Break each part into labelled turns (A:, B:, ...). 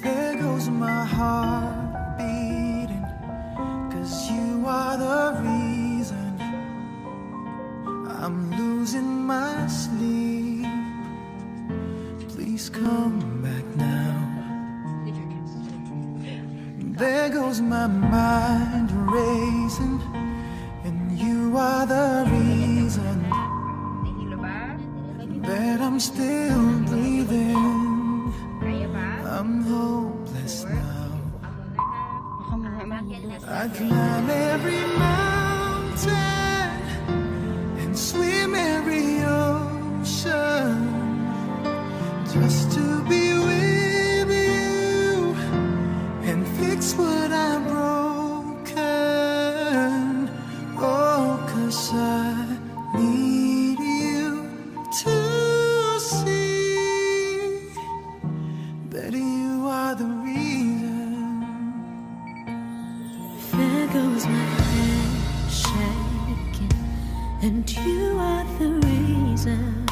A: There goes my heart beating, 'cause you are the reason I'm losing my sleep. Please come back now. There goes my mind racing, and you are the reason that I'm still breathing. I'm hopeless now. I climb every mountain and swim every ocean just to be with you and fix what I've broken. Oh, 'cause I need you to see that you are the reason.
B: There goes my head shaking, and you are the reason.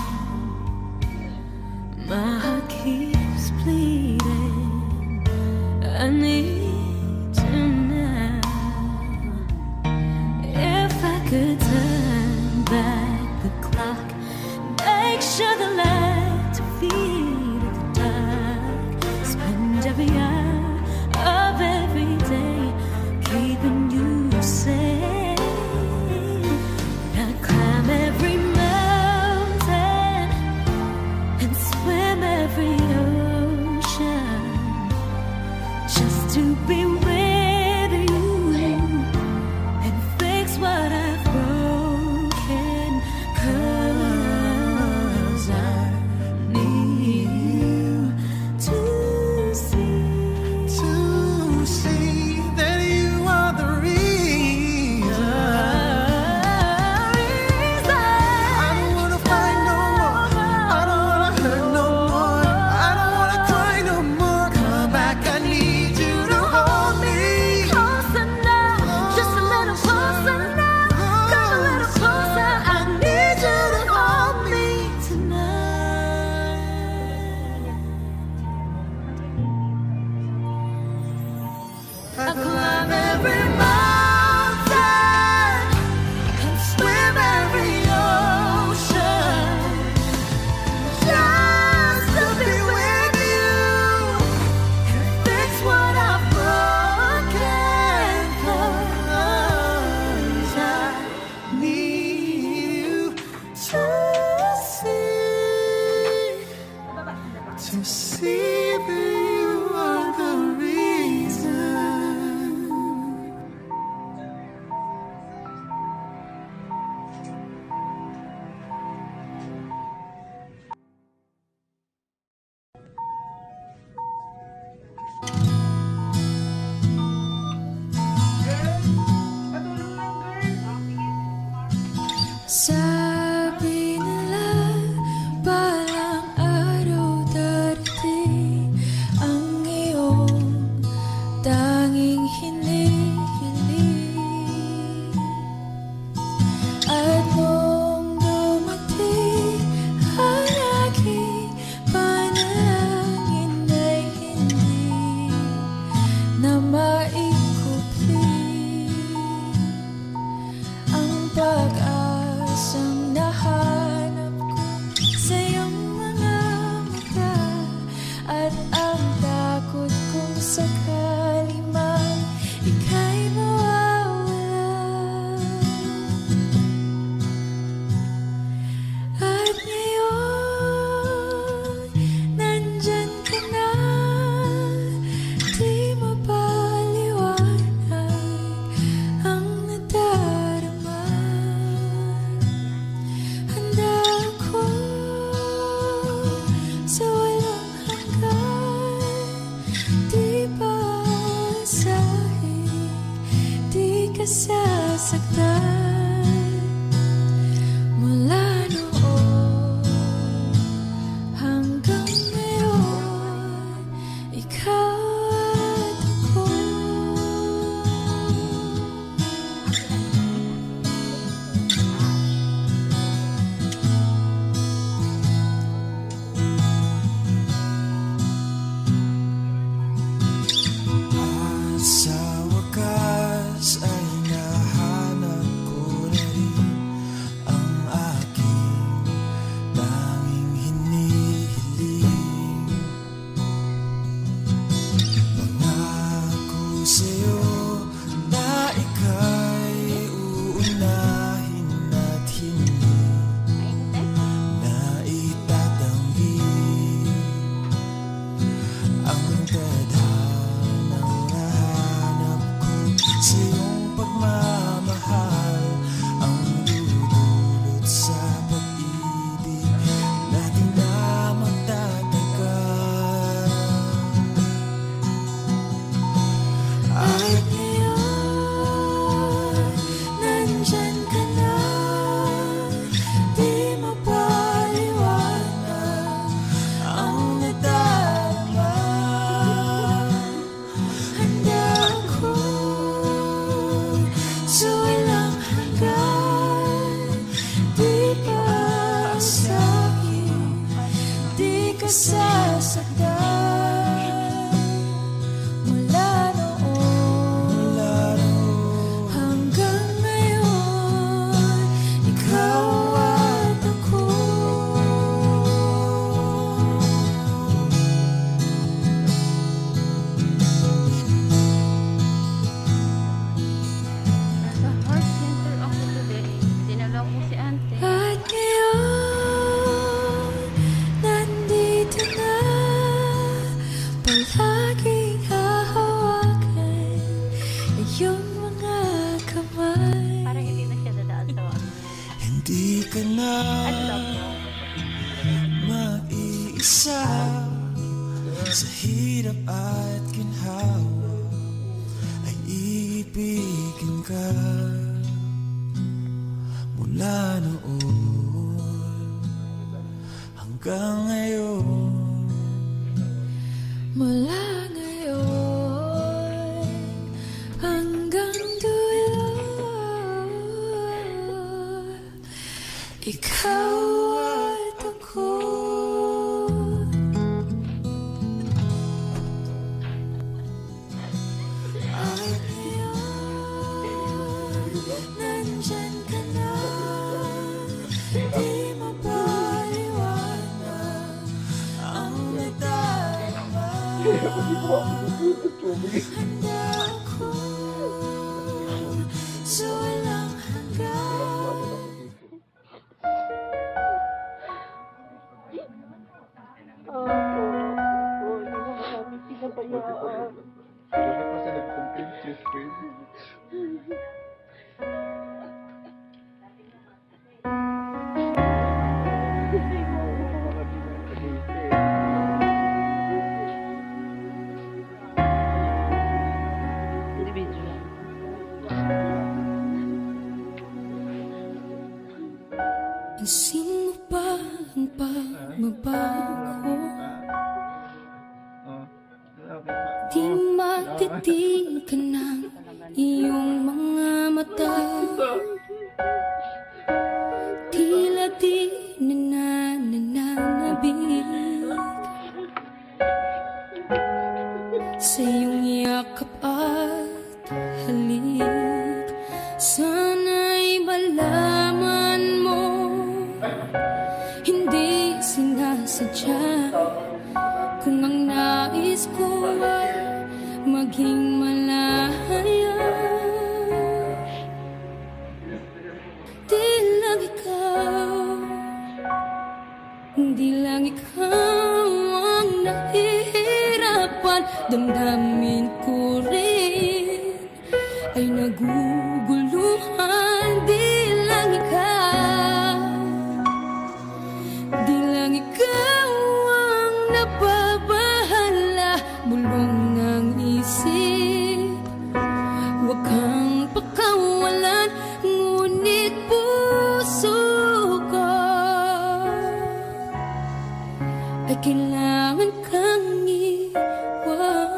B: My heart keeps bleeding. I need you now. If I could turn back the clock, make sure the light defeated the dark, spend every hour of every day keeping you safe. I'd climb every mountain and swim every ocean just to be with you and fix what I've broken. 'Cause I need you to
A: see that you are the reason. I don't wanna fight no more. I don't wanna hurt no more. I don't wanna cry no more. Come back, I need you to hold me.
B: Closer now, just a little closer now. Come a little closer, I need you to hold me tonight.
A: I climb every mountain and swim every ocean just to be with you and fix what I've broken. 'Cause I need you to see that you are the reason.
B: Sabi nila balang araw darating ang iyong tanging hinihiling. At nung dumating ang aking panalangin ay hindi na maikupli ang pag-asang nahanap ko sa iyong mga mata, at ang takot kong sakali man ika'y mawawala. At ngayon, nandyan ka na, di mapaliwanag ang nadarama. Handa ako sa walang hanggan, di pa asahin, di ka sasaktan. Mula noon hanggang ngayon, ikaw at ako. ka sasaktan mula noon hanggang ngayon. Ikaw at ako.
C: Nasa heart center ako today. Dinala ko si ante.
B: At ngayon, nandito na, palaging hahawakan iyong mga kamay.
C: Parang hindi na siya dadaan sa
A: Hindi ka na
C: unlock.
A: mag-iisa sa hirap at ginhawa, ay iibigin ka mula noon hanggang ngayon.
B: Mula ngayon hanggang dulo, ikaw at ako. At ngayon, nandyan ka na, di mapaliwanag ang nadarama. Handa ako sa walang hanggan. Pansin mo ba ang pagbabago? Di matitigan ng iyong mga mata. Tila di nananabig sa iyong yakap at halik. Sana'y malaman mo, hindi sinasadya. Kung ang nais ko ay maging malaya, di lang ikaw, di lang ikaw ang nahihirapan. Damdamin ko rin ay naguguluhan. Di lang ikaw, di lang ikaw ang nababahala. Bulong ng isip, huwag kang pakawalan, ngunit puso ko ay kailangan kang iwan.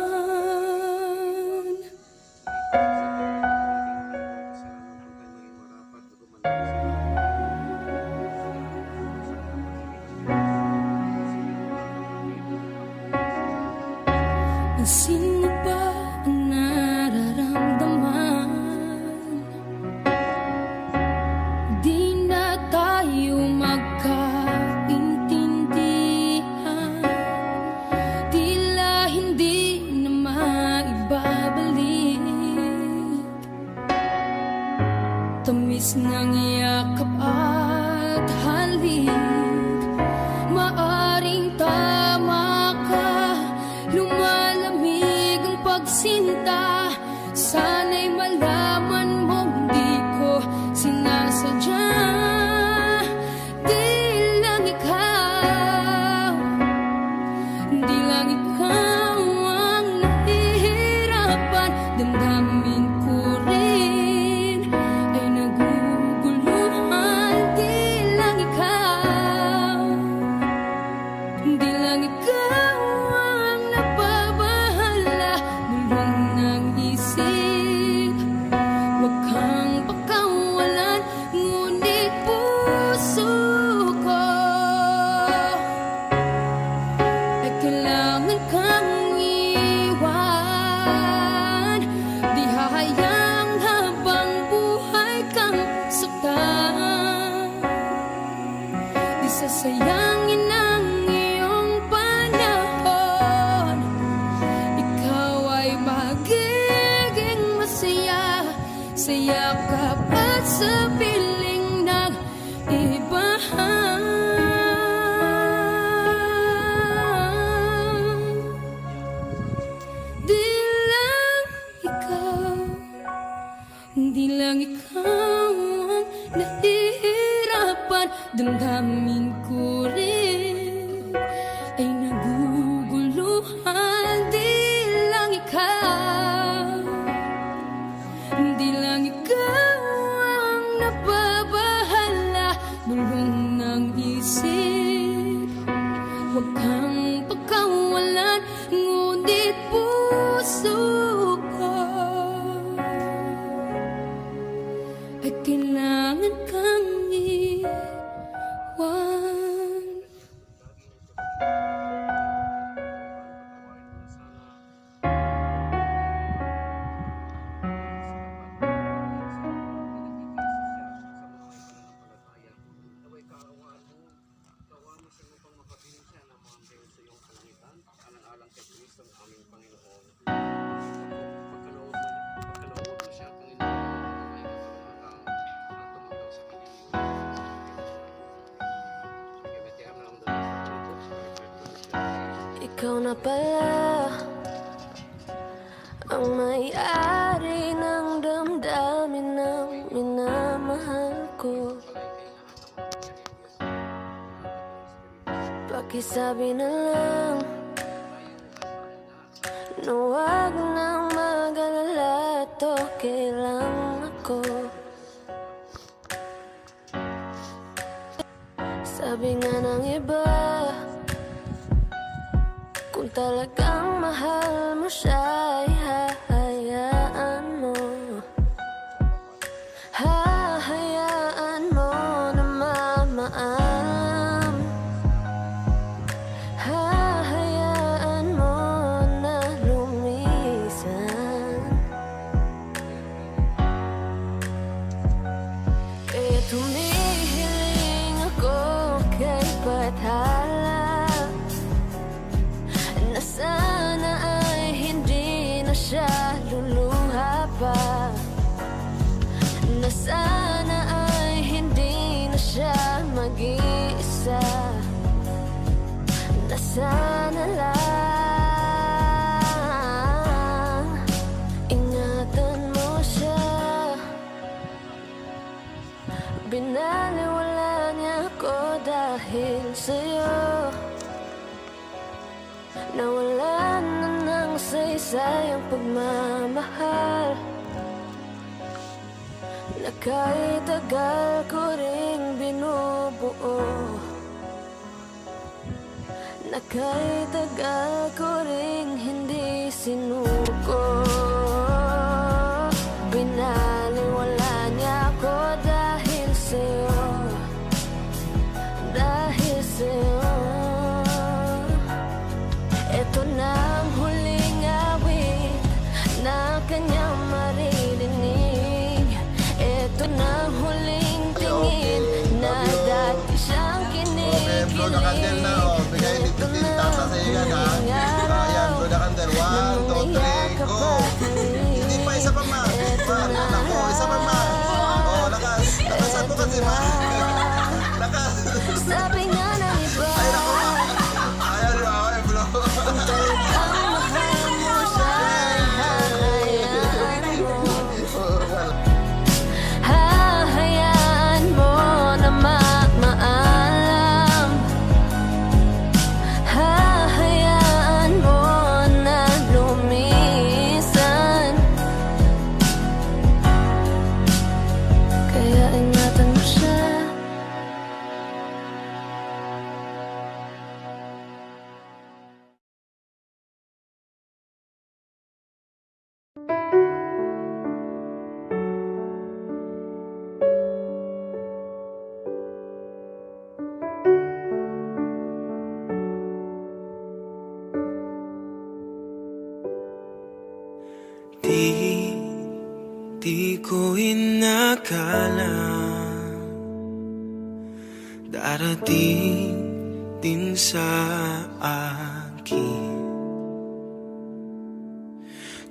B: Pansin mo ba ang nararamdaman? Di na tayo magkaintindihan. Tila hindi na maibabalik tamis ng yakap at halik. Maaring tama ka, lumalamig ang pagsinta. Sana'y malaman mong di ko sinasadya. Di lang ikaw, di lang ikaw ang nahihirapan. Damdamin ko rin ay naguguluhan. Di lang ikaw, di lang ikaw ang nababahala. Bulong ng isip, huwag kang pakawalan, ngunit puso ko kailangan kang iwan. Di hahayang habang buhay kang saktan. Di sasayangin ang iyong panahon. Ikaw ay magiging masaya sa yakap at sa piling ng iba. Di lang ikaw ang nahihirapan. Damdamin ko rin ay naguguluhan. Di lang ikaw, di lang ikaw ang nababahala. Bulong ng isip, huwag kang pagkawalan. Ngunit puso ko ay kailangan kang iwan. Ikaw na pala ang may-ari ng damdamin ng minamahal ko. Pakisabi na lang na huwag nang mag-alala, at okay lang ako. Sabi nga ng iba, kung talagang mahal mo siya, ay hahayaan mo. Hahayaan mo na mamaam. Hahayaan mo na lumisan. Kaya tumihiling ako kay Bathala na sana ay hindi na siya luluha pa. Na sana ay hindi na siya mag-iisa. Na sana lang ingatan mo siya. Binaliwala niya ako dahil sa'yo. Nawala na ng saysay ang pagmamahal na kahit tagal ko ring binubuo. Na kahit tagal ko ring hindi sinuko. Binaliwala niya ako dahil sa'yo. Dahil sa'yo. Ito na ang huling awit na kanyang maririnig. Ito na ang huling tingin na dati siyang kinikilig.
D: Okay, blow the candle na. Bigay ni Titin, tata sa iyan ha. Ayan, blow the candle. 1, 2, 3.
A: Di ko inakala darating din sa akin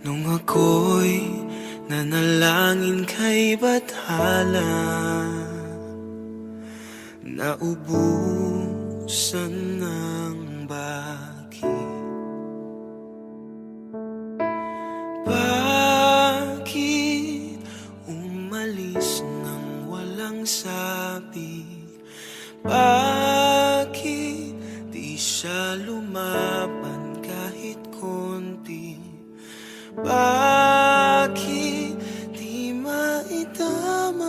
A: nung ako'y nanalangin kay Bathala. Naubusan ng bakit. Bakit umalis nang walang sabi? Bakit di siya lumaban kahit konti? Bakit di maitamang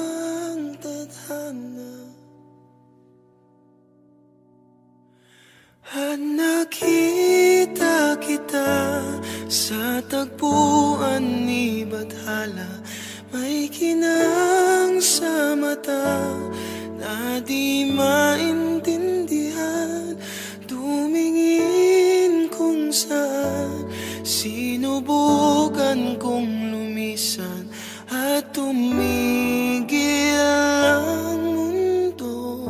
A: tadhana? At nakita kita sa tagpuan ni Bathala. May kinang sa mata na di maintindihan. Tumingin kung saan, sinubukan kong lumisan at tumigil ang mundo.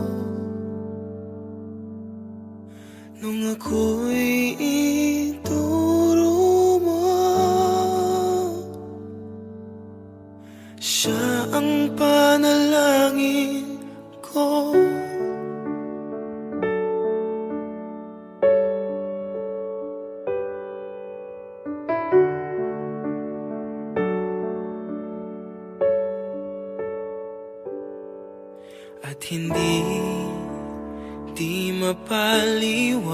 A: Nung ako'y ituro mo, siya ang panalangin ko. At hindi mapaliwanag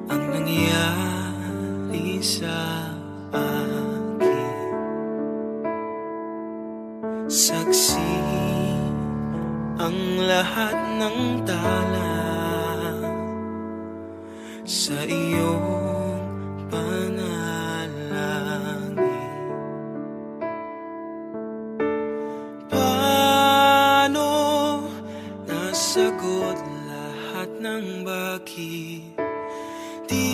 A: ang nangyari sa akin. Saksi ang lahat ng tala sa iyong panalangin. Sagot lahat ng bakit di